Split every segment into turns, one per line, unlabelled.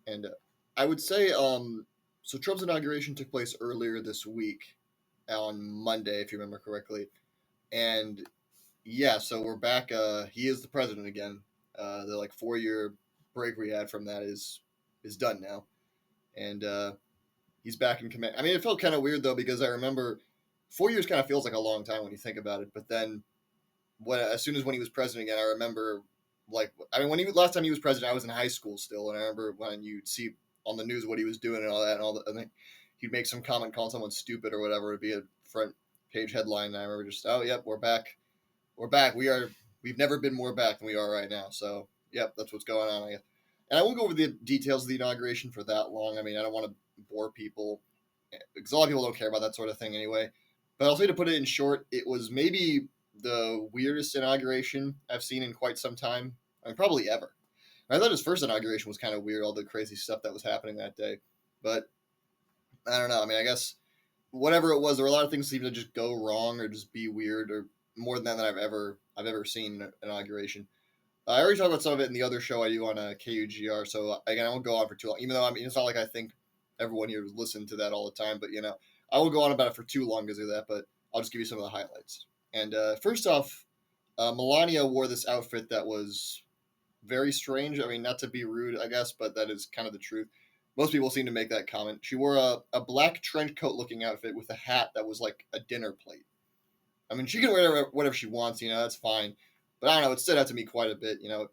And I would say, so Trump's inauguration took place earlier this week on Monday, if you remember correctly. And yeah, so we're back. He is the president again. The like 4 year break we had from that is done now, and he's back in command. I mean, it felt kind of weird though because I remember 4 years kind of feels like a long time when you think about it. But then as soon as when he was president again, I remember like I mean when he last time he was president, I was in high school still, and I remember when you'd see on the news what he was doing and all that, and all that. I think he'd make some comment calling someone stupid or whatever. It'd be a front page headline. And I remember just, oh yep, we're back. We're back. We've never been more back than we are right now. So yep, that's what's going on. I guess. And I won't go over the details of the inauguration for that long. I mean, I don't want to bore people because a lot of people don't care about that sort of thing anyway. But I'll say to put it in short, it was maybe the weirdest inauguration I've seen in quite some time. I mean, probably ever. I thought his first inauguration was kind of weird, all the crazy stuff that was happening that day. But I don't know. I mean, I guess whatever it was, there were a lot of things that seemed to just go wrong or just be weird or more than that I've ever seen an inauguration. I already talked about some of it in the other show I do on KUGR, so again, I won't go on for too long. Even though I mean, it's not like I think everyone here listens to that all the time, but I will go on about it for too long because of that. But I'll just give you some of the highlights. And first off, Melania wore this outfit that was very strange. I mean, not to be rude, I guess, but that is kind of the truth. Most people seem to make that comment. She wore a black trench coat looking outfit with a hat that was like a dinner plate. I mean, she can wear whatever she wants, that's fine. But I don't know, it stood out to me quite a bit. It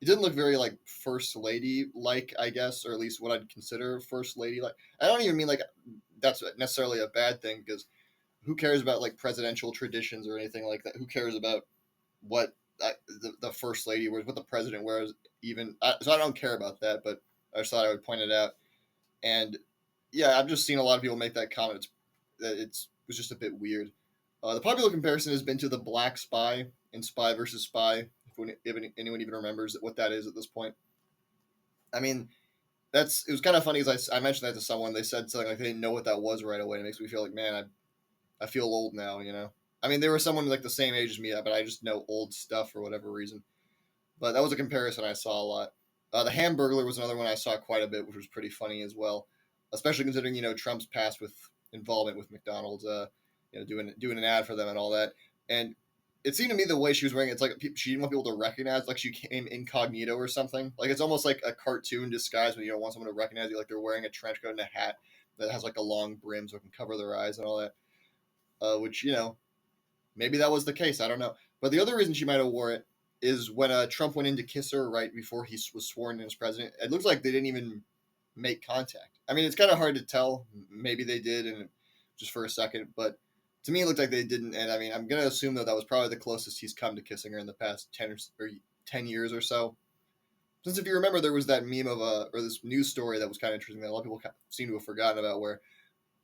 didn't look very like first lady like, I guess, or at least what I'd consider first lady like. I don't even mean like that's necessarily a bad thing because who cares about like presidential traditions or anything like that? Who cares about what the first lady wears, what the president wears, even? So I don't care about that, but I just thought I would point it out. And yeah, I've just seen a lot of people make that comment. It was just a bit weird. The popular comparison has been to the Black Spy in Spy versus Spy. If anyone even remembers what that is at this point, I mean, it was kind of funny as I mentioned that to someone. They said something like they didn't know what that was right away. It makes me feel like, man, I feel old now. I mean, they were someone like the same age as me, but I just know old stuff for whatever reason. But that was a comparison I saw a lot. The Hamburglar was another one I saw quite a bit, which was pretty funny as well, especially considering Trump's past with involvement with McDonald's, doing an ad for them and all that. And it seemed to me the way she was wearing it's like she didn't want people to recognize, like she came incognito or something. Like it's almost like a cartoon disguise when you don't want someone to recognize you, like they're wearing a trench coat and a hat that has like a long brim so it can cover their eyes and all that. Which maybe that was the case. I don't know. But the other reason she might have wore it is when Trump went in to kiss her right before he was sworn in as president. It looks like they didn't even make contact. I mean, it's kind of hard to tell. Maybe they did, and just for a second, but to me, it looked like they didn't. And I mean, I'm gonna assume though that was probably the closest he's come to kissing her in the past 10 years or so. Since if you remember, there was that meme of or this news story that was kind of interesting that a lot of people seem to have forgotten about, where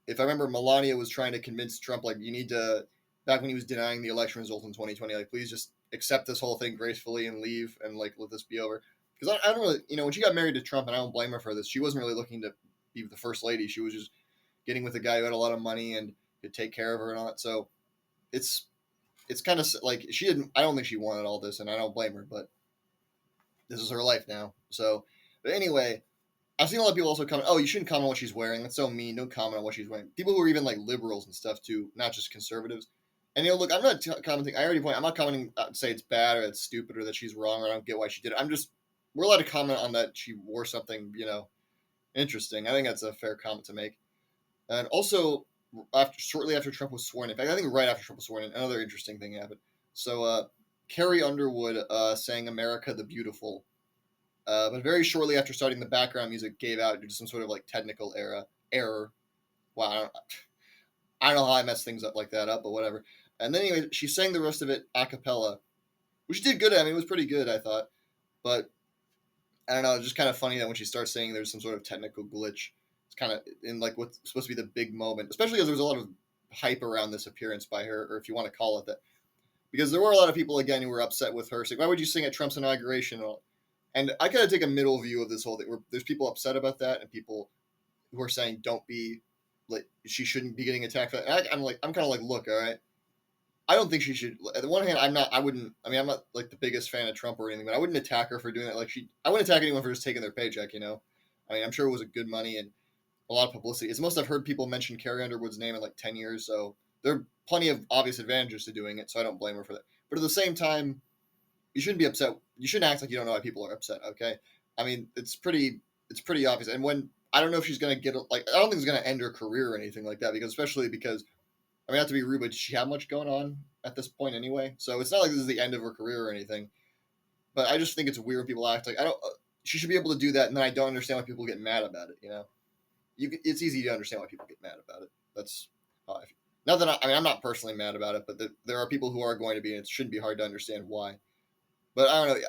if I remember, Melania was trying to convince Trump, like, you need to, back when he was denying the election result in 2020, like, please just accept this whole thing gracefully and leave and, like, let this be over. Because I don't really, when she got married to Trump, and I don't blame her for this, she wasn't really looking to be the first lady. She was just getting with a guy who had a lot of money and could take care of her and all that. So it's kind of like she didn't, I don't think she wanted all this, and I don't blame her, but this is her life now. So, but anyway, I've seen a lot of people also comment, oh, you shouldn't comment on what she's wearing. That's so mean. Don't comment on what she's wearing. People who are even like liberals and stuff too, not just conservatives. And look, I'm not commenting. I already point. I'm not commenting to say it's bad or it's stupid or that she's wrong or I don't get why she did it. We're allowed to comment on that she wore something, interesting. I think that's a fair comment to make. And also, shortly after Trump was sworn in fact, I think right after Trump was sworn in, another interesting thing happened. So, Carrie Underwood sang "America the Beautiful." But very shortly after starting, the background music gave out due to some sort of like technical error. Wow, I don't know how I messed things up like that up, but whatever. And then anyway, she sang the rest of it a cappella, which did good. I mean, it was pretty good, I thought. But I don't know, it's just kind of funny that when she starts saying there's some sort of technical glitch. It's kind of in like what's supposed to be the big moment, especially because there was a lot of hype around this appearance by her, or if you want to call it that. Because there were a lot of people, again, who were upset with her, saying, why would you sing at Trump's inauguration? And I kind of take a middle view of this whole thing, where there's people upset about that and people who are saying don't be like she shouldn't be getting attacked for that. I'm kind of like, look, all right, I don't think she should. On the one hand, I wouldn't. I mean, I'm not like the biggest fan of Trump or anything, but I wouldn't attack her for doing that. I wouldn't attack anyone for just taking their paycheck. I mean, I'm sure it was a good money and a lot of publicity. It's most I've heard people mention Carrie Underwood's name in like 10 years, so there are plenty of obvious advantages to doing it, so I don't blame her for that. But at the same time, you shouldn't be upset. You shouldn't act like you don't know why people are upset, okay? I mean, it's pretty obvious. And when I don't know if she's gonna get like I don't think it's gonna end her career or anything like that, because especially because I mean, not to be rude, but does she have much going on at this point anyway? So it's not like this is the end of her career or anything. But I just think it's weird when people act like I don't. She should be able to do that, and then I don't understand why people get mad about it. It's easy to understand why people get mad about it. That's how I feel. Not that I mean, I'm not personally mad about it, but there are people who are going to be, and it shouldn't be hard to understand why. But I don't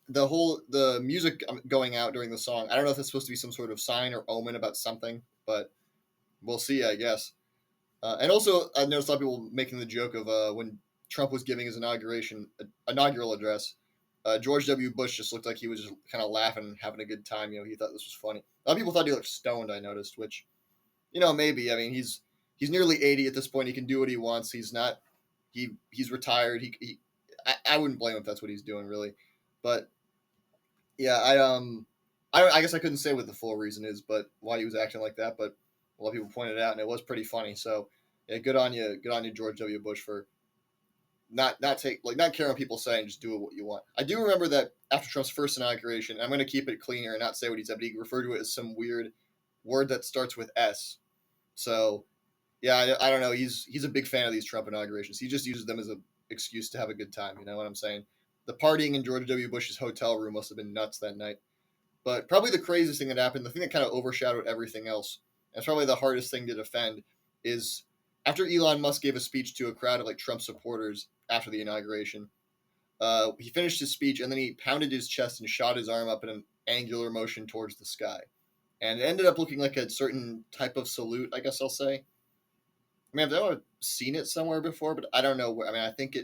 know. The music going out during the song. I don't know if it's supposed to be some sort of sign or omen about something, but we'll see, I guess. And also, I noticed a lot of people making the joke of when Trump was giving his inaugural address. George W. Bush just looked like he was just kind of laughing and having a good time. He thought this was funny. A lot of people thought he looked stoned. I noticed, which, maybe. I mean, he's nearly 80 at this point. He can do what he wants. He's not. He's retired. I wouldn't blame him if that's what he's doing, really. But yeah, I guess I couldn't say what the full reason is, but why he was acting like that. But a lot of people pointed it out, and it was pretty funny. So yeah, good on you, George W. Bush, for not caring what people say and just do what you want. I do remember that after Trump's first inauguration, I'm going to keep it cleaner and not say what he said, but he referred to it as some weird word that starts with S. So yeah, I don't know. He's a big fan of these Trump inaugurations. He just uses them as an excuse to have a good time. You know what I'm saying? The partying in George W. Bush's hotel room must have been nuts that night. But probably the craziest thing that happened, the thing that kind of overshadowed everything else, and it's probably the hardest thing to defend, is after Elon Musk gave a speech to a crowd of like Trump supporters after the inauguration, he finished his speech and then he pounded his chest and shot his arm up in an angular motion towards the sky. And it ended up looking like a certain type of salute, I guess I'll say. I mean, I've never seen it somewhere before, but I don't know where. I mean, I don't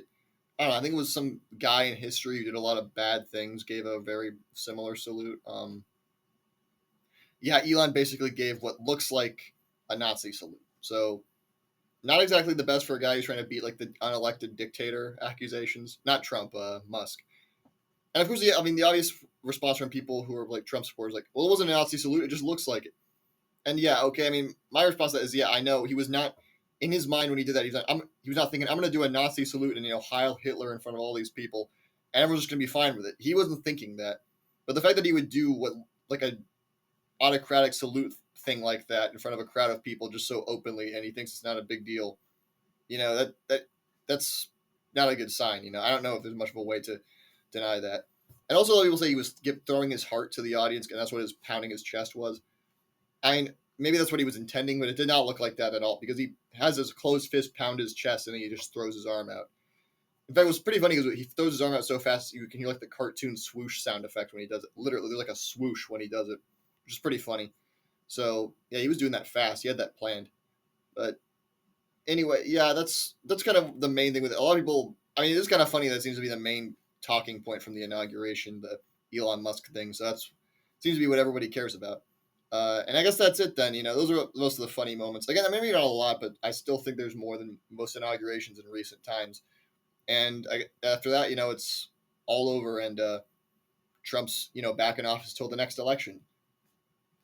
know. I think it was some guy in history who did a lot of bad things, gave a very similar salute. Yeah, Elon basically gave what looks like a Nazi salute. So not exactly the best for a guy who's trying to beat like the unelected dictator accusations. Not Trump, Musk. And of course, I mean, the obvious response from people who are like Trump supporters, like, well, it wasn't a Nazi salute; it just looks like it. And yeah, okay. I mean, my response to that is, yeah, I know he was not in his mind when he did that. He was not thinking, I'm going to do a Nazi salute and Heil Hitler in front of all these people, and everyone's just going to be fine with it. He wasn't thinking that. But the fact that he would do what like a autocratic salute thing like that in front of a crowd of people just so openly, and he thinks it's not a big deal, that's not a good sign. I don't know if there's much of a way to deny that. And also, a lot of people say he was throwing his heart to the audience, and that's what his pounding his chest was. I mean, maybe that's what he was intending, but it did not look like that at all because he has his closed fist pound his chest and then he just throws his arm out. In fact, it was pretty funny because he throws his arm out so fast you can hear like the cartoon swoosh sound effect when he does it. Literally, there's like a swoosh when he does it, which is pretty funny. So yeah, he was doing that fast. He had that planned. But anyway, yeah, that's kind of the main thing with it. A lot of people. I mean, it is kind of funny that seems to be the main talking point from the inauguration, the Elon Musk thing. So that's seems to be what everybody cares about. And I guess that's it then. Those are most of the funny moments. Again, maybe not a lot, but I still think there's more than most inaugurations in recent times. And after that, it's all over, and Trump's, back in office till the next election.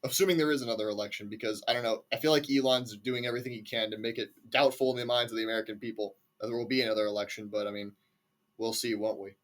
Assuming there is another election, because I don't know. I feel like Elon's doing everything he can to make it doubtful in the minds of the American people that there will be another election. But I mean, we'll see, won't we?